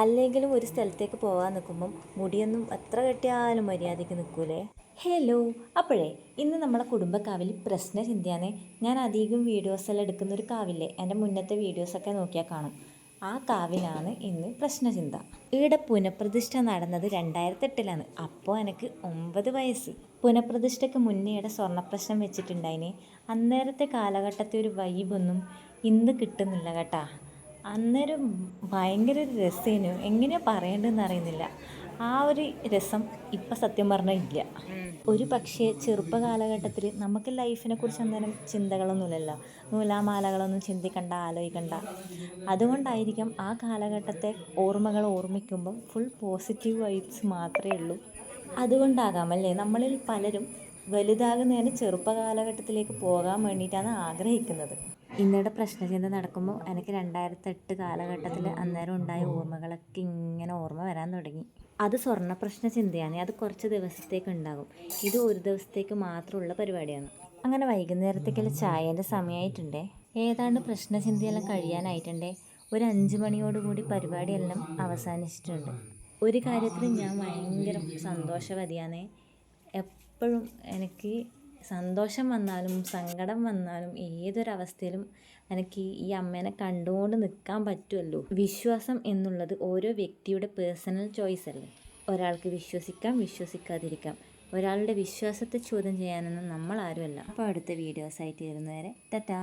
അല്ലെങ്കിലും ഒരു സ്ഥലത്തേക്ക് പോകാൻ നിൽക്കുമ്പം മുടിയൊന്നും എത്ര കെട്ടിയാലും മര്യാദയ്ക്ക് നിൽക്കൂലേ. ഹലോ. അപ്പോഴേ ഇന്ന് നമ്മളെ കുടുംബക്കാവിൽ പ്രശ്നചിന്തയാണ്. ഞാൻ അധികം വീഡിയോസെല്ലാം എടുക്കുന്നൊരു കാവില്ലേ, എൻ്റെ മുന്നത്തെ വീഡിയോസൊക്കെ നോക്കിയാൽ കാണും. ആ കാവിലാണ് ഇന്ന് പ്രശ്നചിന്ത. ഈടെ പുനഃപ്രതിഷ്ഠ നടന്നത് 2008 അപ്പോൾ എനിക്ക് 9 വയസ്സ്. പുനഃപ്രതിഷ്ഠയ്ക്ക് മുന്നേ ഇവിടെ സ്വർണ്ണപ്രശ്നം വെച്ചിട്ടുണ്ടായിന്. അന്നേരത്തെ കാലഘട്ടത്തെ ഒരു വൈബൊന്നും ഇന്ന് കിട്ടുന്നില്ല കേട്ടാ. അന്നേരം ഭയങ്കര ഒരു രസേനു, എങ്ങനെയാണ് പറയേണ്ടതെന്ന് അറിയുന്നില്ല. ആ ഒരു രസം ഇപ്പം സത്യം പറഞ്ഞാൽ ഇല്ല. ഒരു പക്ഷേ ചെറുപ്പ കാലഘട്ടത്തിൽ നമുക്ക് ലൈഫിനെ കുറിച്ച് അന്നേരം ചിന്തകളൊന്നുമില്ലല്ലോ, നൂലാമാലകളൊന്നും ചിന്തിക്കണ്ട, ആലോചിക്കണ്ട. അതുകൊണ്ടായിരിക്കും ആ കാലഘട്ടത്തെ ഓർമ്മകൾ ഓർമ്മിക്കുമ്പം ഫുൾ പോസിറ്റീവ് വൈബ്സ് മാത്രമേ ഉള്ളൂ. അതുകൊണ്ടാകാമല്ലേ നമ്മളിൽ പലരും വലുതാകുന്നതിന് ചെറുപ്പ കാലഘട്ടത്തിലേക്ക് പോകാൻ വേണ്ടിയിട്ടാണ് ആഗ്രഹിക്കുന്നത്. ഇന്നയുടെ പ്രശ്നചിന്ത നടക്കുമ്പോൾ എനിക്ക് 2008 കാലഘട്ടത്തിൽ അന്നേരം ഉണ്ടായ ഓർമ്മകളൊക്കെ ഇങ്ങനെ ഓർമ്മ വരാൻ തുടങ്ങി. അത് സ്വർണ്ണ പ്രശ്ന ചിന്തയാണ്. അത് കുറച്ച് ദിവസത്തേക്ക് ഉണ്ടാകും. ഇത് ഒരു ദിവസത്തേക്ക് മാത്രമുള്ള പരിപാടിയാണ്. അങ്ങനെ വൈകുന്നേരത്തേക്കുള്ള ചായേൻ്റെ സമയമായിട്ടുണ്ടേ. ഏതാണ്ട് പ്രശ്നചിന്തയെല്ലാം കഴിയാനായിട്ടുണ്ടേ. ഒരു 5 മണിയോടുകൂടി പരിപാടിയെല്ലാം അവസാനിച്ചിട്ടുണ്ട്. ഒരു കാര്യത്തിൽ ഞാൻ ഭയങ്കര സന്തോഷവതിയാണ്. എപ്പോഴും എനിക്ക് സന്തോഷം വന്നാലും സങ്കടം വന്നാലും ഏതൊരവസ്ഥയിലും എനിക്ക് ഈ അമ്മേനെ കണ്ടുകൊണ്ട് നിൽക്കാൻ പറ്റുമല്ലോ. വിശ്വാസം എന്നുള്ളത് ഓരോ വ്യക്തിയുടെ പേഴ്സണൽ ചോയ്സ് അല്ലേ. ഒരാൾക്ക് വിശ്വസിക്കാം, വിശ്വസിക്കാതിരിക്കാം. ഒരാളുടെ വിശ്വാസത്തെ ചോദ്യം ചെയ്യാനൊന്നും നമ്മൾ ആരുമല്ല. അപ്പോൾ അടുത്ത വീഡിയോസായിട്ട് വരുന്നവരെ ടാറ്റാ.